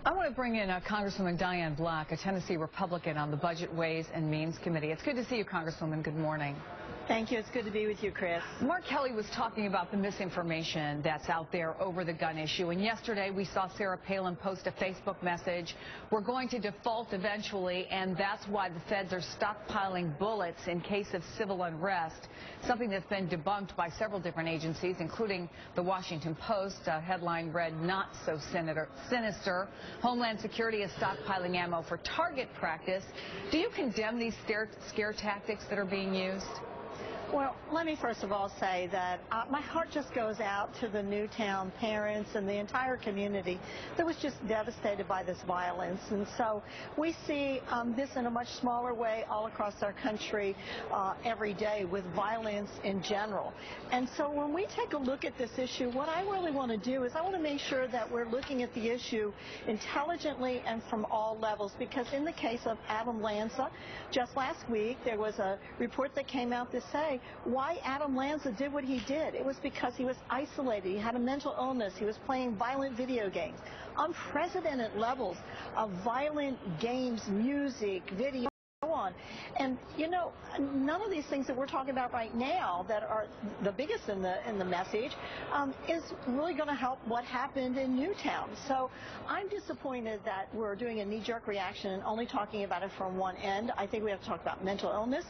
I want to bring in Congresswoman Diane Black, a Tennessee Republican on the Budget, Ways and Means Committee. It's good to see you, Congresswoman. Good morning. Thank you. It's good to be with you, Chris. Mark Kelly was talking about the misinformation that's out there over the gun issue. And yesterday we saw Sarah Palin post a Facebook message. We're going to default eventually, and that's why the feds are stockpiling bullets in case of civil unrest, something that's been debunked by several different agencies, including the Washington Post. Headline read, "Not so sinister. Homeland Security is stockpiling ammo for target practice." Do you condemn these scare tactics that are being used? Well, let me first of all say that my heart just goes out to the Newtown parents and the entire community that was just devastated by this violence. And so we see this in a much smaller way all across our country every day with violence in general. And so when we take a look at this issue, what I really want to do is I want to make sure that we're looking at the issue intelligently and from all levels, because in the case of Adam Lanza, just last week there was a report that came out to say why Adam Lanza did what he did. It was because he was isolated. He had a mental illness. He was playing violent video games. Unprecedented levels of violent games, music, video. On. And, you know, none of these things that we're talking about right now that are the biggest in the message is really going to help what happened in Newtown. So I'm disappointed that we're doing a knee-jerk reaction and only talking about it from one end. I think we have to talk about mental illness,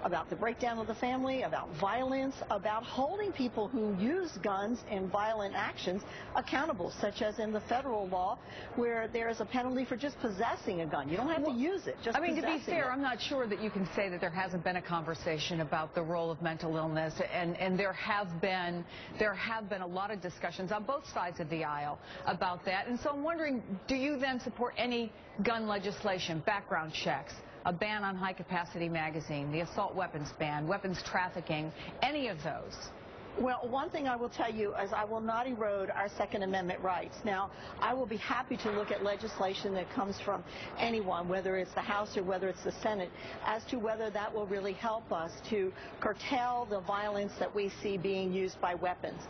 about the breakdown of the family, about violence, about holding people who use guns in violent actions accountable, such as in the federal law, where there is a penalty for just possessing a gun. You don't have to use it, just I mean, to be fair, it. I'm not sure that you can say that there hasn't been a conversation about the role of mental illness, and there have been a lot of discussions on both sides of the aisle about that. And so I'm wondering, do you then support any gun legislation, background checks, a ban on high-capacity magazine, the assault weapons ban, weapons trafficking, any of those? Well, one thing I will tell you is I will not erode our Second Amendment rights. Now, I will be happy to look at legislation that comes from anyone, whether it's the House or whether it's the Senate, as to whether that will really help us to curtail the violence that we see being used by weapons.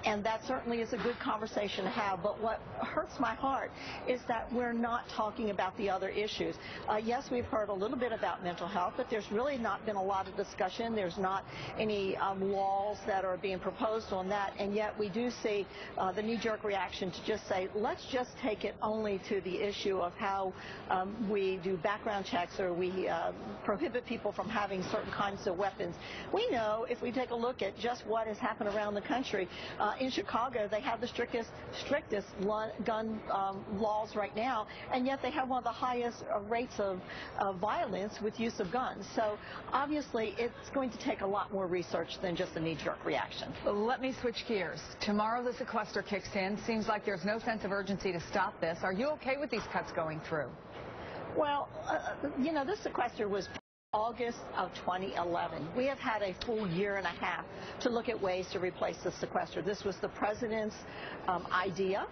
And that certainly is a good conversation to have. But what hurts my heart is that we're not talking about the other issues. Yes, we've heard a little bit about mental health, but there's really not been a lot of discussion. There's not any laws that are being proposed on that, and yet we do see the knee-jerk reaction to just say, let's just take it only to the issue of how we do background checks or we prohibit people from having certain kinds of weapons. We know, if we take a look at just what has happened around the country, in Chicago they have the strictest gun laws right now, and yet they have one of the highest rates of violence with use of guns. So obviously it's going to take a lot more research than just a knee-jerk reaction. Let me switch gears. Tomorrow the sequester kicks in. Seems like there's no sense of urgency to stop this. Are you okay with these cuts going through? Well, you know, this sequester was August of 2011. We have had a full year and a half to look at ways to replace the sequester. This was the president's idea.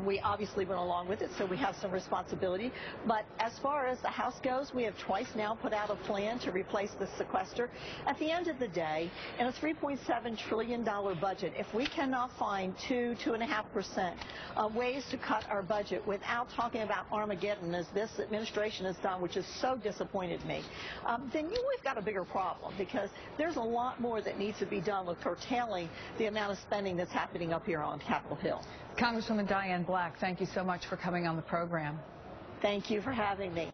We obviously went along with it, so we have some responsibility. But as far as the House goes, we have twice now put out a plan to replace the sequester. At the end of the day, in a $3.7 trillion budget, if we cannot find 2.5% ways to cut our budget without talking about Armageddon, as this administration has done, which has so disappointed me, then we've got a bigger problem, because there's a lot more that needs to be done with curtailing the amount of spending that's happening up here on Capitol Hill. Congresswoman Diane Black, thank you so much for coming on the program. Thank you for having me.